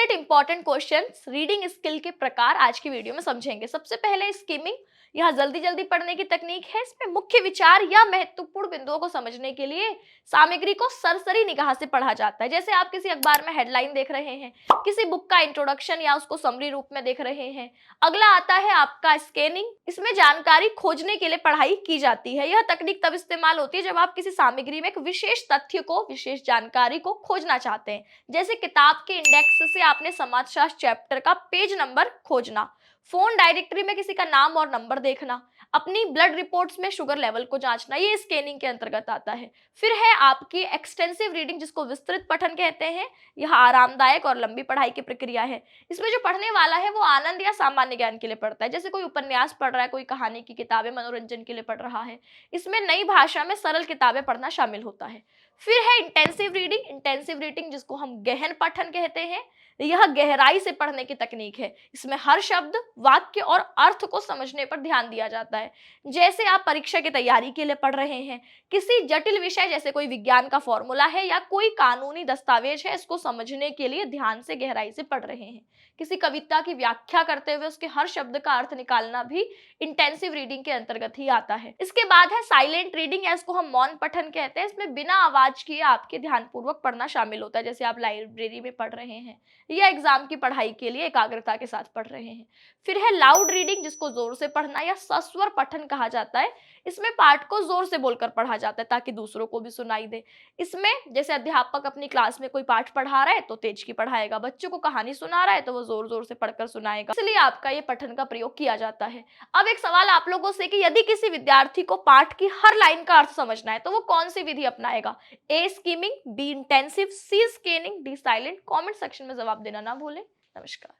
Repeated important questions reading skill के प्रकार आज की वीडियो में समझेंगे। सबसे पहले स्किमिंग, यह जल्दी जल्दी पढ़ने की तकनीक है। इसमें मुख्य विचार या महत्वपूर्ण बिंदुओं को समझने के लिए सामग्री को सरसरी निगाह से पढ़ा जाता है। जैसे आप किसी अखबार में हेडलाइन देख रहे हैं, किसी बुक का इंट्रोडक्शन या उसको समरी रूप में देख रहे हैं। अगला आता है आपका स्कैनिंग। इसमें जानकारी खोजने के लिए पढ़ाई की जाती है। यह तकनीक तब इस्तेमाल होती है जब आप किसी सामग्री में एक विशेष तथ्य को, विशेष जानकारी को खोजना चाहते हैं। जैसे किताब के इंडेक्स से आपने समाजशास्त्र चैप्टर का पेज नंबर खोजना, फोन डायरेक्टरी में किसी का नाम और नंबर देखना, अपनी ब्लड रिपोर्ट्स में शुगर लेवल को जांचना, ये स्कैनिंग के अंतर्गत आता है। फिर है आपकी एक्सटेंसिव रीडिंग, जिसको विस्तृत पठन कहते हैं। यह आरामदायक और लंबी पढ़ाई की प्रक्रिया है। इसमें जो पढ़ने वाला है वो आनंद या सामान्य ज्ञान के लिए पढ़ता है। जैसे कोई उपन्यास पढ़ रहा है, कोई कहानी की किताबें मनोरंजन के लिए पढ़ रहा है। इसमें नई भाषा में सरल किताबें पढ़ना शामिल होता है। फिर है इंटेंसिव रीडिंग। इंटेंसिव रीडिंग जिसको हम गहन पठन कहते हैं, यह गहराई से पढ़ने की तकनीक है। इसमें हर शब्द, वाक्य और अर्थ को समझने पर ध्यान दिया जाता है। जैसे आप परीक्षा की तैयारी के लिए पढ़ रहे हैं, किसी जटिल विषय जैसे कोई विज्ञान का फॉर्मूला है या कोई कानूनी दस्तावेज है, इसको समझने के लिए ध्यान से गहराई से पढ़ रहे हैं। किसी कविता की व्याख्या करते हुए उसके हर शब्द का अर्थ निकालना भी इंटेंसिव रीडिंग के अंतर्गत ही आता है। इसके बाद है साइलेंट रीडिंग, या इसको हम मौन पठन कहते हैं। इसमें बिना आवाज किए आपके ध्यानपूर्वक पढ़ना शामिल होता है। जैसे आप लाइब्रेरी में पढ़ रहे हैं या एग्जाम की पढ़ाई के लिए एकाग्रता के साथ पढ़ रहे हैं। फिर है लाउड रीडिंग, जिसको जोर से पढ़ना या सस्वर पठन कहा जाता है। इसमें पाठ को जोर से बोलकर पढ़ा जाता है ताकि दूसरों को भी सुनाई दे। इसमें जैसे अध्यापक अपनी क्लास में कोई पाठ पढ़ा रहा है तो तेज की पढ़ाएगा, बच्चों को कहानी सुना रहा है तो वो जोर जोर से पढ़कर सुनाएगा, इसलिए आपका ये पठन का प्रयोग किया जाता है। अब एक सवाल आप लोगों से कि यदि किसी विद्यार्थी को पाठ की हर लाइन का अर्थ समझना है तो वो कौन सी विधि अपनाएगा? A skimming, B intensive, C scanning, D silent? Comment section में जवाब देना ना भूलें। नमस्कार।